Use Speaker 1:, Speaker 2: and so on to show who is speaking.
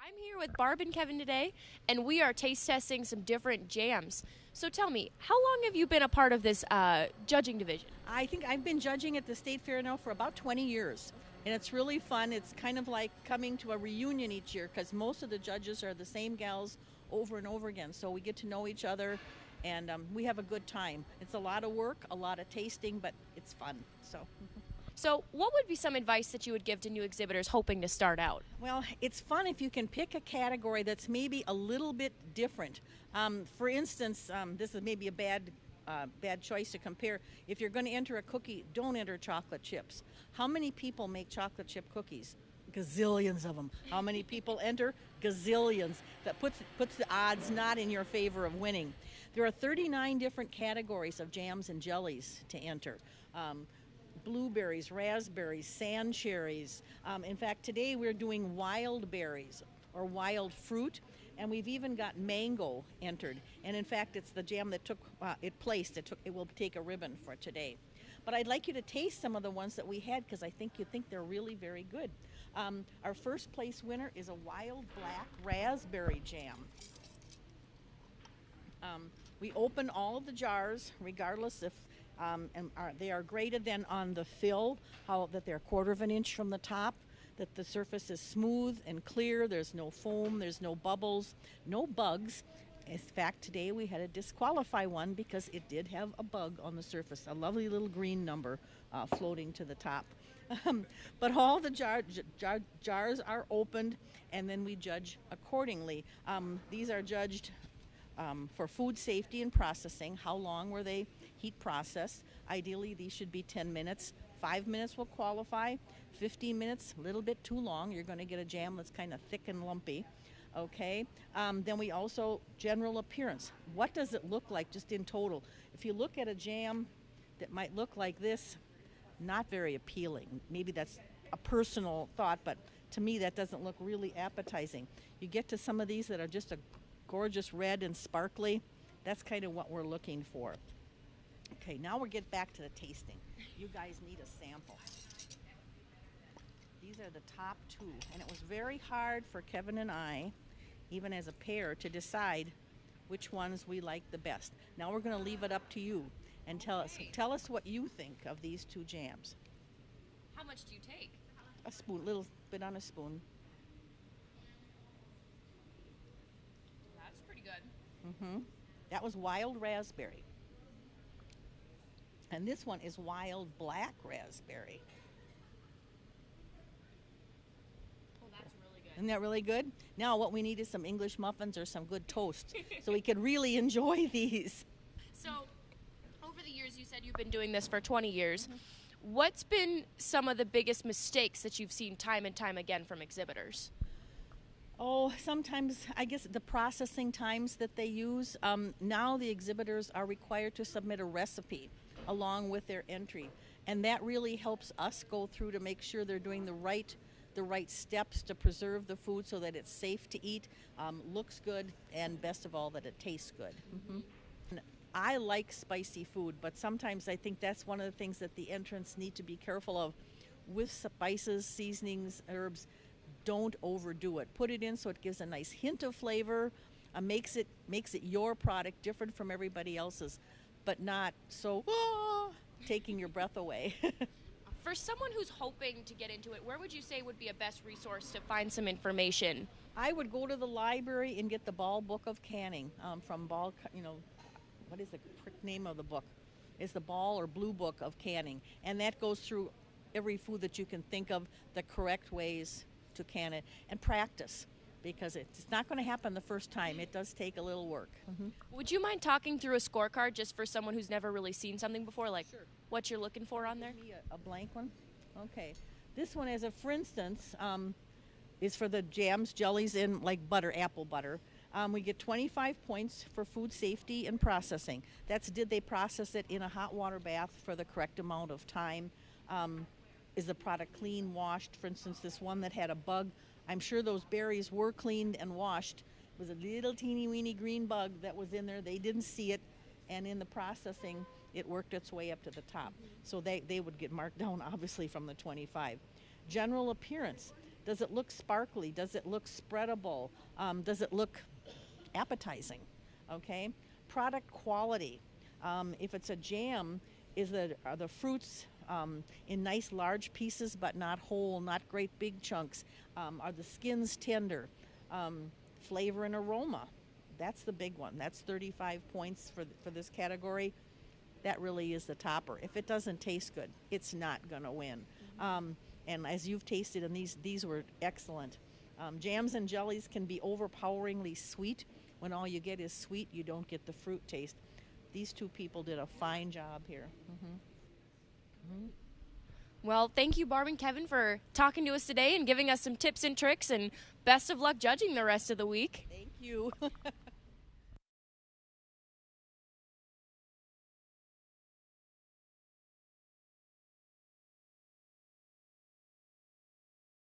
Speaker 1: I'm here with Barb and Kevin today, and we are taste testing some different jams. So tell me, how long have you been a part of this judging division?
Speaker 2: I think I've been judging at the State Fair now for about 20 years. And it's really fun. It's kind of like coming to a reunion each year because most of the judges are the same gals over and over again. So we get to know each other and we have a good time. It's a lot of work, a lot of tasting, but it's fun.
Speaker 1: So, what would be some advice that you would give to new exhibitors hoping to start out?
Speaker 2: Well, it's fun if you can pick a category that's maybe a little bit different. For instance, this is maybe a bad choice to compare. If you're going to enter a cookie, don't enter chocolate chips. How many people make chocolate chip cookies? Gazillions of them. How many people enter? Gazillions. That puts the odds not in your favor of winning. There are 39 different categories of jams and jellies to enter. Blueberries, raspberries, sand cherries. In fact, today we're doing wild berries or wild fruit, and we've even got mango entered. And in fact, it's the jam that it will take a ribbon for today. But I'd like you to taste some of the ones that we had because I think you think they're really very good. Our first place winner is a wild black raspberry jam. We open all of the jars, regardless if they are graded then on the fill, that they're 1/4 of an inch from the top, that the surface is smooth and clear, there's no foam, there's no bubbles, no bugs. In fact, today we had to disqualify one because it did have a bug on the surface, a lovely little green number floating to the top. But all the jars are opened, and then we judge accordingly. These are judged for food safety and processing. How long were they heat processed? Ideally, these should be 10 minutes. 5 minutes will qualify. 15 minutes, a little bit too long. You're going to get a jam that's kind of thick and lumpy. Okay. Then we also, general appearance. What does it look like just in total? If you look at a jam that might look like this, not very appealing. Maybe that's a personal thought, but to me that doesn't look really appetizing. You get to some of these that are just a gorgeous red and sparkly. That's kind of what we're looking for. Okay, now we'll get back to the tasting. You guys need a sample. These are the top two, and it was very hard for Kevin and I, even as a pair, to decide which ones we like the best. Now we're going to leave it up to you and tell us what you think of these two jams.
Speaker 1: How much do you take?
Speaker 2: A spoon, little bit on a spoon.
Speaker 1: That's pretty good.
Speaker 2: That was wild raspberry. And this one is wild black raspberry.
Speaker 1: Oh, that's really good.
Speaker 2: Isn't that really good? Now what we need is some English muffins or some good toast so we can really enjoy these.
Speaker 1: So, over the years, you said you've been doing this for 20 years. What's been some of the biggest mistakes that you've seen time and time again from exhibitors?
Speaker 2: Oh, sometimes I guess the processing times that they use. Now the exhibitors are required to submit a recipe along with their entry, and that really helps us go through to make sure they're doing the right steps to preserve the food so that it's safe to eat, looks good, and best of all, that it tastes good. And I like spicy food, but sometimes I think that's one of the things that the entrants need to be careful of with spices, seasonings, herbs. Don't overdo it. Put it in so it gives a nice hint of flavor, makes it your product, different from everybody else's, but not so taking your breath away.
Speaker 1: For someone who's hoping to get into it, where would you say would be a best resource to find some information?
Speaker 2: I would go to the library and get the Ball Book of Canning from Ball. What is the name of the book? It's the Ball or Blue Book of Canning, and that goes through every food that you can think of, the correct ways to can it, and practice, because it's not going to happen the first time. It does take a little work.
Speaker 1: Would you mind talking through a scorecard just for someone who's never really seen something before, like
Speaker 2: Sure.
Speaker 1: what you're looking for on there?
Speaker 2: Give me a blank one. Okay. This one, for instance, is for the jams, jellies, and like butter, apple butter. We get 25 points for food safety and processing. That's did they process it in a hot water bath for the correct amount of time? Is the product clean, washed? For instance, this one that had a bug, I'm sure those berries were cleaned and washed. It was a little teeny weeny green bug that was in there. They didn't see it, and in the processing, it worked its way up to the top. So they would get marked down, obviously, from the 25. General appearance. Does it look sparkly? Does it look spreadable? Does it look appetizing? Okay. Product quality. If it's a jam, are the fruits in nice large pieces but not whole, not great big chunks? Are the skins tender? Flavor and aroma. That's the big one. That's 35 points for this category. That really is the topper. If it doesn't taste good, it's not going to win. And as you've tasted, and these were excellent. Jams and jellies can be overpoweringly sweet. When all you get is sweet, you don't get the fruit taste. These two people did a fine job here.
Speaker 1: Well, thank you, Barb and Kevin, for talking to us today and giving us some tips and tricks, and best of luck judging the rest of the week.
Speaker 2: Thank you.